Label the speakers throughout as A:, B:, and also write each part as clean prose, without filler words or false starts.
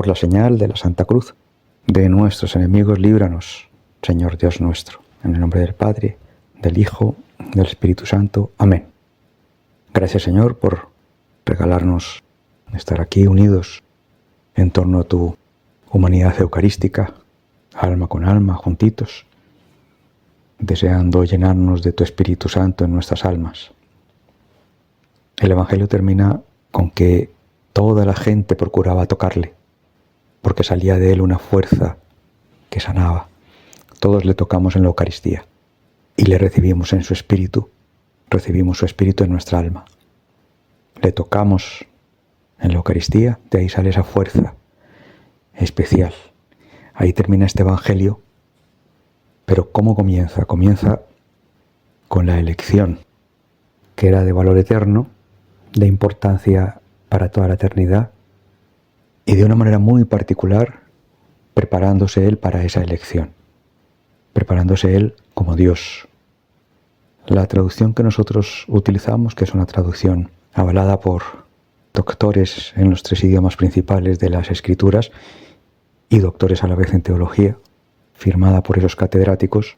A: Por la señal de la Santa Cruz, de nuestros enemigos, líbranos, Señor Dios nuestro. En el nombre del Padre, del Hijo, del Espíritu Santo. Amén. Gracias, Señor, por regalarnos estar aquí unidos en torno a tu humanidad eucarística, alma con alma, juntitos, deseando llenarnos de tu Espíritu Santo en nuestras almas. El Evangelio termina con que toda la gente procuraba tocarle, porque salía de él una fuerza que sanaba. Todos le tocamos en la Eucaristía y le recibimos en su espíritu, recibimos su espíritu en nuestra alma. Le tocamos en la Eucaristía, de ahí sale esa fuerza especial. Ahí termina este Evangelio, pero ¿cómo comienza? Comienza con la elección, que era de valor eterno, de importancia para toda la eternidad, y de una manera muy particular, preparándose él para esa elección, preparándose él como Dios. La traducción que nosotros utilizamos, que es una traducción avalada por doctores en los 3 idiomas principales de las Escrituras y doctores a la vez en teología, firmada por esos catedráticos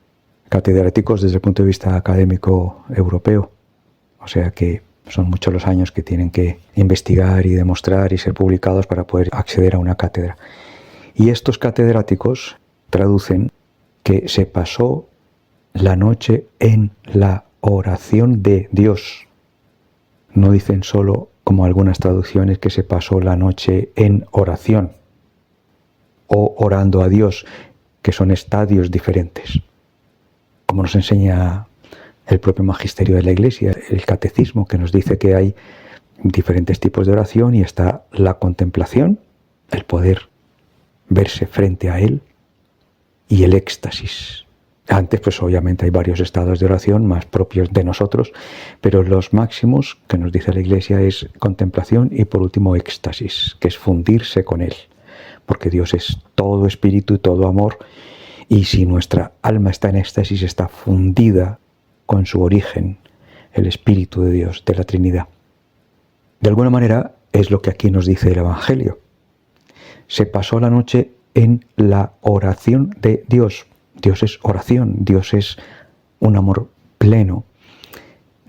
A: desde el punto de vista académico europeo, o sea que son muchos los años que tienen que investigar y demostrar y ser publicados para poder acceder a una cátedra. Y estos catedráticos traducen que se pasó la noche en la oración de Dios. No dicen solo, como algunas traducciones, que se pasó la noche en oración o orando a Dios, que son estadios diferentes. Como nos enseña el propio magisterio de la Iglesia, el catecismo, que nos dice que hay diferentes tipos de oración y está la contemplación, el poder verse frente a Él, y el éxtasis. Antes, pues obviamente hay varios estados de oración más propios de nosotros, pero los máximos que nos dice la Iglesia es contemplación y por último éxtasis, que es fundirse con Él, porque Dios es todo espíritu y todo amor, y si nuestra alma está en éxtasis, está fundida con su origen, el Espíritu de Dios, de la Trinidad. De alguna manera es lo que aquí nos dice el Evangelio. Se pasó la noche en la oración de Dios. Dios es oración, Dios es un amor pleno.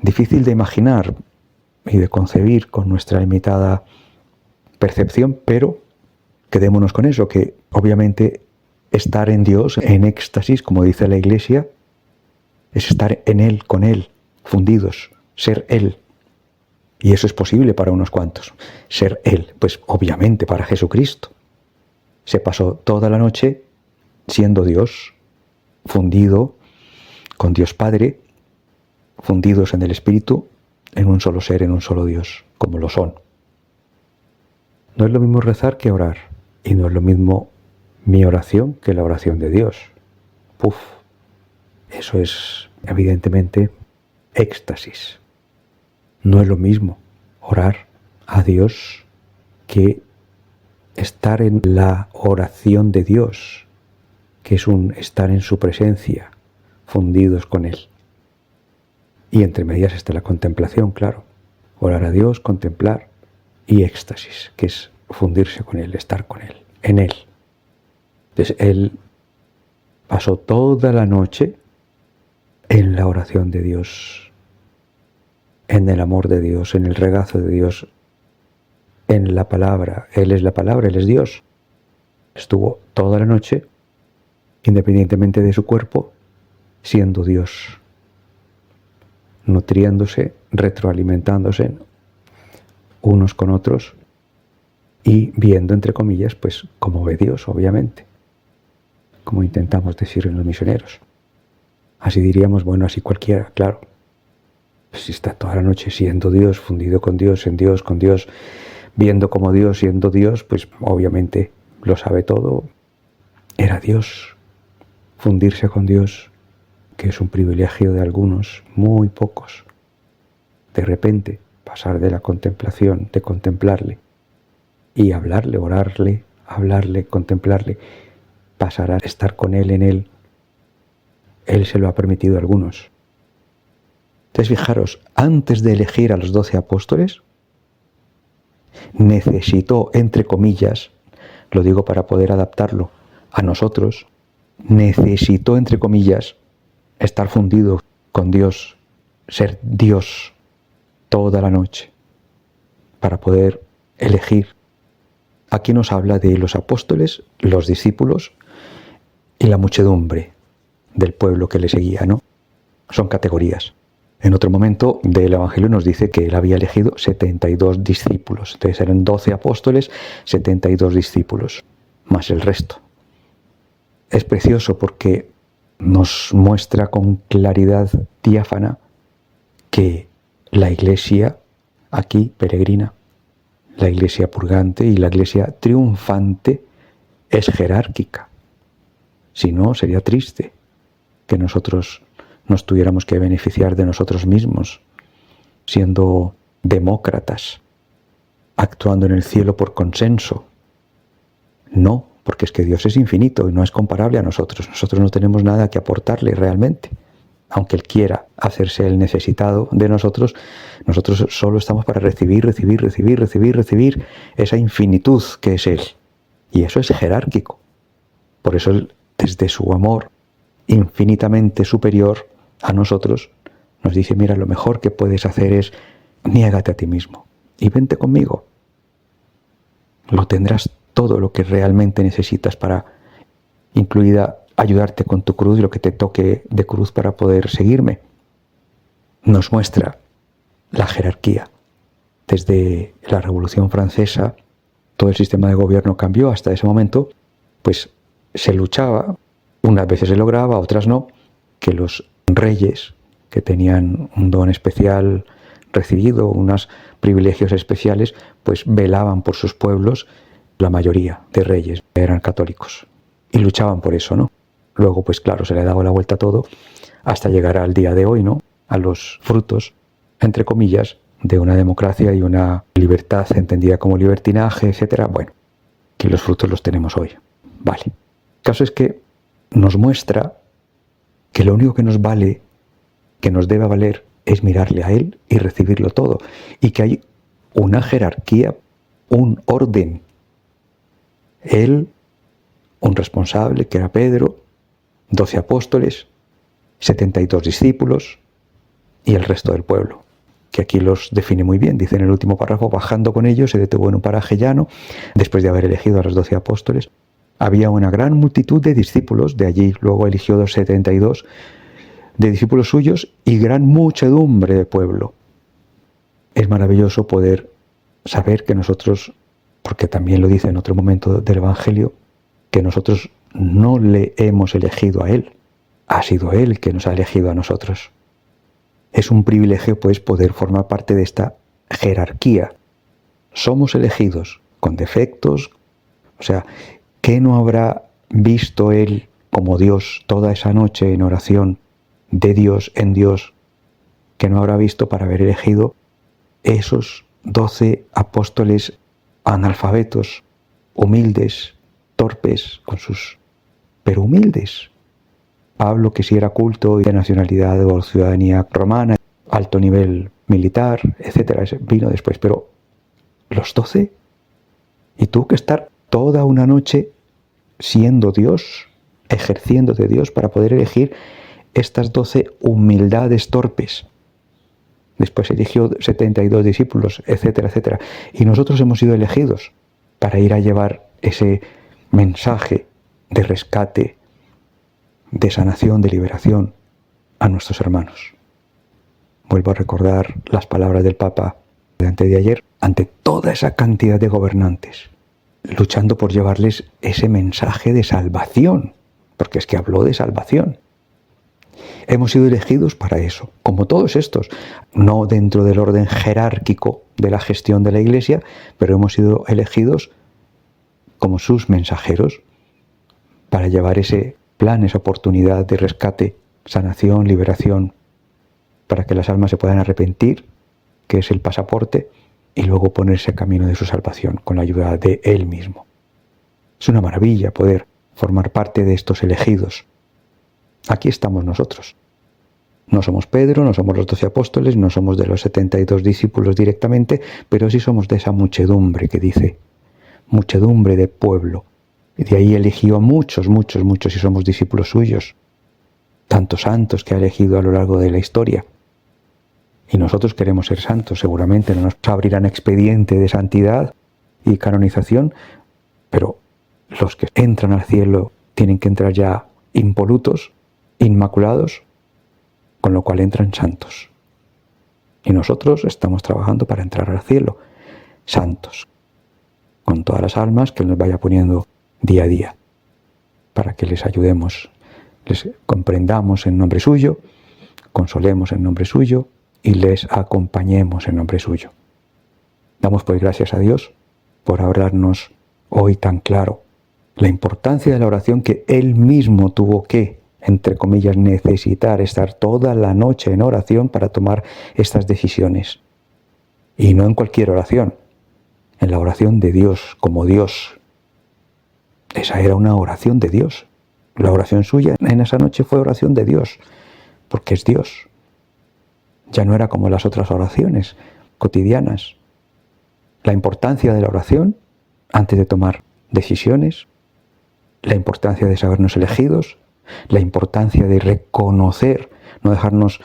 A: Difícil de imaginar y de concebir con nuestra limitada percepción, pero quedémonos con eso, que obviamente estar en Dios, en éxtasis, como dice la Iglesia, es estar en Él, con Él, fundidos, ser Él. Y eso es posible para unos cuantos, ser Él, pues obviamente para Jesucristo. Se pasó toda la noche siendo Dios, fundido con Dios Padre, fundidos en el Espíritu, en un solo ser, en un solo Dios, como lo son. No es lo mismo rezar que orar, y no es lo mismo mi oración que la oración de Dios. Eso es evidentemente éxtasis. No es lo mismo orar a Dios que estar en la oración de Dios, que es un estar en su presencia, fundidos con Él. Y entre medias está la contemplación, claro. Orar a Dios, contemplar, y éxtasis, que es fundirse con Él, estar con Él, en Él. Entonces Él pasó toda la noche en la oración de Dios, en el amor de Dios, en el regazo de Dios, en la palabra. Él es la palabra, Él es Dios. Estuvo toda la noche, independientemente de su cuerpo, siendo Dios, nutriéndose, retroalimentándose unos con otros y viendo, entre comillas, pues como ve Dios, obviamente, como intentamos decir en los misioneros. Así diríamos, bueno, así cualquiera, claro. Si está toda la noche siendo Dios, fundido con Dios, en Dios, con Dios, viendo como Dios, siendo Dios, pues obviamente lo sabe todo. Era Dios. Fundirse con Dios, que es un privilegio de algunos, muy pocos. De repente, pasar de la contemplación, de contemplarle, y hablarle, orarle, hablarle, contemplarle, pasar a estar con Él en Él. Él se lo ha permitido a algunos. Entonces, fijaros, antes de elegir a los 12 apóstoles, necesitó, entre comillas, lo digo para poder adaptarlo a nosotros, necesitó, entre comillas, estar fundido con Dios, ser Dios toda la noche, para poder elegir. Aquí nos habla de los apóstoles, los discípulos y la muchedumbre del pueblo que le seguía, ¿no? Son categorías. En otro momento del Evangelio nos dice que él había elegido 72 discípulos. Entonces eran 12 apóstoles, 72 discípulos, más el resto. Es precioso porque nos muestra con claridad diáfana que la iglesia aquí peregrina, la iglesia purgante y la iglesia triunfante es jerárquica. Si no, sería triste que nosotros nos tuviéramos que beneficiar de nosotros mismos, siendo demócratas, actuando en el cielo por consenso. No, porque es que Dios es infinito y no es comparable a nosotros. Nosotros no tenemos nada que aportarle realmente. Aunque Él quiera hacerse el necesitado de nosotros, nosotros solo estamos para recibir esa infinitud que es Él. Y eso es jerárquico. Por eso Él, desde su amor infinitamente superior a nosotros, nos dice, mira, lo mejor que puedes hacer es niégate a ti mismo y vente conmigo. Lo tendrás todo lo que realmente necesitas para, incluida ayudarte con tu cruz y lo que te toque de cruz para poder seguirme. Nos muestra la jerarquía. Desde la Revolución Francesa, todo el sistema de gobierno cambió. Hasta ese momento, pues se luchaba, unas veces se lograba, otras no, que los reyes, que tenían un don especial recibido, unos privilegios especiales, pues velaban por sus pueblos. La mayoría de reyes eran católicos y luchaban por eso, ¿no? Luego, pues claro, se le daba la vuelta a todo hasta llegar al día de hoy, ¿no? A los frutos, entre comillas, de una democracia y una libertad entendida como libertinaje, etcétera. Bueno, que los frutos los tenemos hoy. Vale. El caso es que nos muestra que lo único que nos vale, que nos debe valer, es mirarle a Él y recibirlo todo. Y que hay una jerarquía, un orden. Él, un responsable, que era Pedro, 12 apóstoles, 72 discípulos y el resto del pueblo, que aquí los define muy bien. Dice en el último párrafo, bajando con ellos, se detuvo en un paraje llano, después de haber elegido a los 12 apóstoles. Había una gran multitud de discípulos, de allí luego eligió los 72 de discípulos suyos y gran muchedumbre de pueblo. Es maravilloso poder saber que nosotros, porque también lo dice en otro momento del Evangelio, que nosotros no le hemos elegido a Él, ha sido Él que nos ha elegido a nosotros. Es un privilegio, pues, poder formar parte de esta jerarquía. Somos elegidos con defectos, o sea, ¿qué no habrá visto Él como Dios toda esa noche en oración de Dios en Dios, que no habrá visto para haber elegido esos 12 apóstoles analfabetos, humildes, torpes, pero humildes? Pablo, que sí era culto y de nacionalidad o ciudadanía romana, alto nivel militar, etcétera, vino después, pero los 12, y tuvo que estar toda una noche siendo Dios, ejerciendo de Dios para poder elegir estas 12 humildades torpes. Después eligió 72 discípulos, etcétera, etcétera. Y nosotros hemos sido elegidos para ir a llevar ese mensaje de rescate, de sanación, de liberación a nuestros hermanos. Vuelvo a recordar las palabras del Papa de antes de ayer, ante toda esa cantidad de gobernantes, luchando por llevarles ese mensaje de salvación, porque es que habló de salvación. Hemos sido elegidos para eso, como todos estos, no dentro del orden jerárquico de la gestión de la Iglesia, pero hemos sido elegidos como sus mensajeros para llevar ese plan, esa oportunidad de rescate, sanación, liberación, para que las almas se puedan arrepentir, que es el pasaporte, y luego ponerse a camino de su salvación con la ayuda de Él mismo. Es una maravilla poder formar parte de estos elegidos. Aquí estamos nosotros. No somos Pedro, no somos los 12 apóstoles, no somos de los 72 discípulos directamente, pero sí somos de esa muchedumbre que dice, muchedumbre de pueblo. Y de ahí eligió a muchos, muchos, muchos, y somos discípulos suyos. Tantos santos que ha elegido a lo largo de la historia. Y nosotros queremos ser santos, seguramente no nos abrirán expediente de santidad y canonización, pero los que entran al cielo tienen que entrar ya impolutos, inmaculados, con lo cual entran santos. Y nosotros estamos trabajando para entrar al cielo, santos, con todas las almas que nos vaya poniendo día a día, para que les ayudemos, les comprendamos en nombre suyo, consolemos en nombre suyo y les acompañemos en nombre suyo. Damos pues gracias a Dios por hablarnos hoy tan claro la importancia de la oración, que Él mismo tuvo que, entre comillas, necesitar estar toda la noche en oración para tomar estas decisiones. Y no en cualquier oración, en la oración de Dios, como Dios. Esa era una oración de Dios. La oración suya en esa noche fue oración de Dios, porque es Dios. Ya no era como las otras oraciones cotidianas. La importancia de la oración antes de tomar decisiones, la importancia de sabernos elegidos, la importancia de reconocer, no dejarnos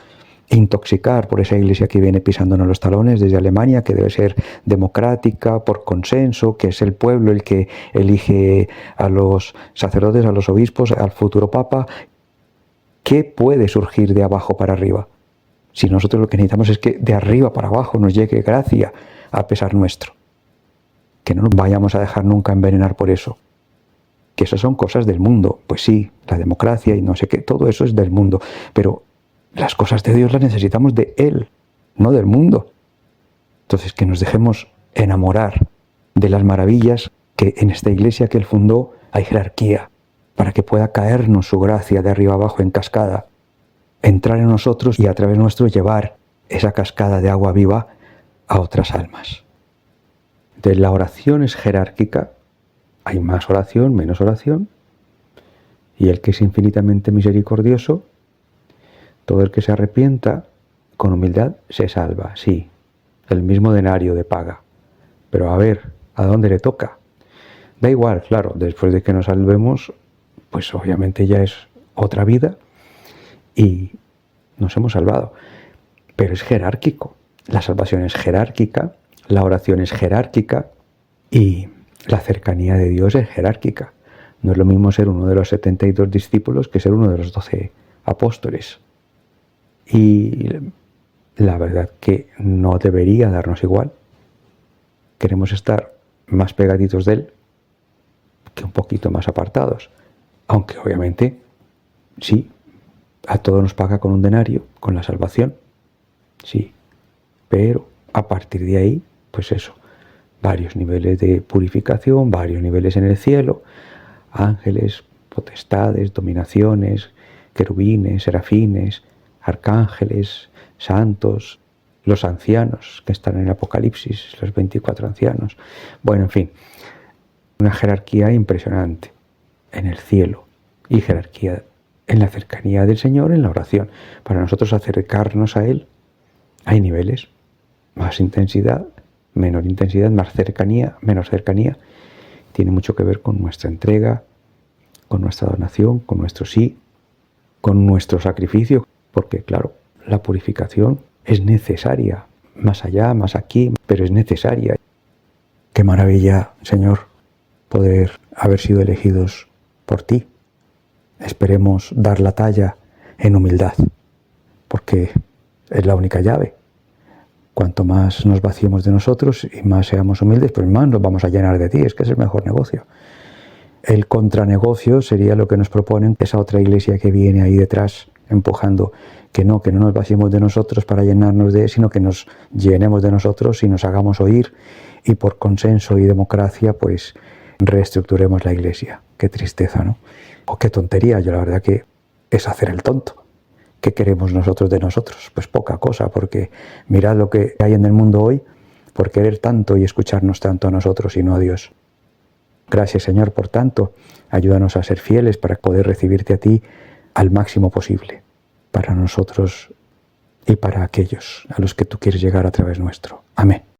A: intoxicar por esa iglesia que viene pisándonos los talones desde Alemania, que debe ser democrática, por consenso, que es el pueblo el que elige a los sacerdotes, a los obispos, al futuro papa. ¿Qué puede surgir de abajo para arriba? Si nosotros lo que necesitamos es que de arriba para abajo nos llegue gracia a pesar nuestro. Que no nos vayamos a dejar nunca envenenar por eso. Que esas son cosas del mundo. Pues sí, la democracia y no sé qué, todo eso es del mundo. Pero las cosas de Dios las necesitamos de Él, no del mundo. Entonces, que nos dejemos enamorar de las maravillas que en esta iglesia que Él fundó hay jerarquía, para que pueda caernos su gracia de arriba abajo en cascada, entrar en nosotros y a través nuestro llevar esa cascada de agua viva a otras almas. Entonces, la oración es jerárquica. Hay más oración, menos oración. Y el que es infinitamente misericordioso, todo el que se arrepienta con humildad se salva, sí. El mismo denario de paga. Pero a ver, ¿a dónde le toca? Da igual, claro, después de que nos salvemos, pues obviamente ya es otra vida y nos hemos salvado. Pero es jerárquico. La salvación es jerárquica, la oración es jerárquica y la cercanía de Dios es jerárquica. No es lo mismo ser uno de los 72 discípulos que ser uno de los 12 apóstoles. Y la verdad que no debería darnos igual. Queremos estar más pegaditos de Él que un poquito más apartados. Aunque obviamente, sí, a todos nos paga con un denario, con la salvación. Sí, pero a partir de ahí, pues eso, varios niveles de purificación, varios niveles en el cielo, ángeles, potestades, dominaciones, querubines, serafines, arcángeles, santos, los ancianos que están en el Apocalipsis, los 24 ancianos. Bueno, en fin, una jerarquía impresionante en el cielo y jerarquía en la cercanía del Señor, en la oración. Para nosotros acercarnos a Él hay niveles, más intensidad, menor intensidad, más cercanía, menos cercanía. Tiene mucho que ver con nuestra entrega, con nuestra donación, con nuestro sí, con nuestro sacrificio, porque claro, la purificación es necesaria, más allá, más aquí, pero es necesaria. Qué maravilla, Señor, poder haber sido elegidos por ti. Esperemos dar la talla en humildad, porque es la única llave. Cuanto más nos vaciemos de nosotros y más seamos humildes, pues más nos vamos a llenar de ti. Es que es el mejor negocio. El contranegocio sería lo que nos proponen esa otra iglesia que viene ahí detrás empujando, que no nos vaciemos de nosotros para llenarnos de, sino que nos llenemos de nosotros y nos hagamos oír y por consenso y democracia pues reestructuremos la iglesia. Qué tristeza, ¿no? O qué tontería. Yo la verdad que es hacer el tonto. ¿Qué queremos nosotros de nosotros? Pues poca cosa, porque mirad lo que hay en el mundo hoy por querer tanto y escucharnos tanto a nosotros y no a Dios. Gracias, Señor, por tanto. Ayúdanos a ser fieles para poder recibirte a ti al máximo posible, para nosotros y para aquellos a los que tú quieres llegar a través nuestro. Amén.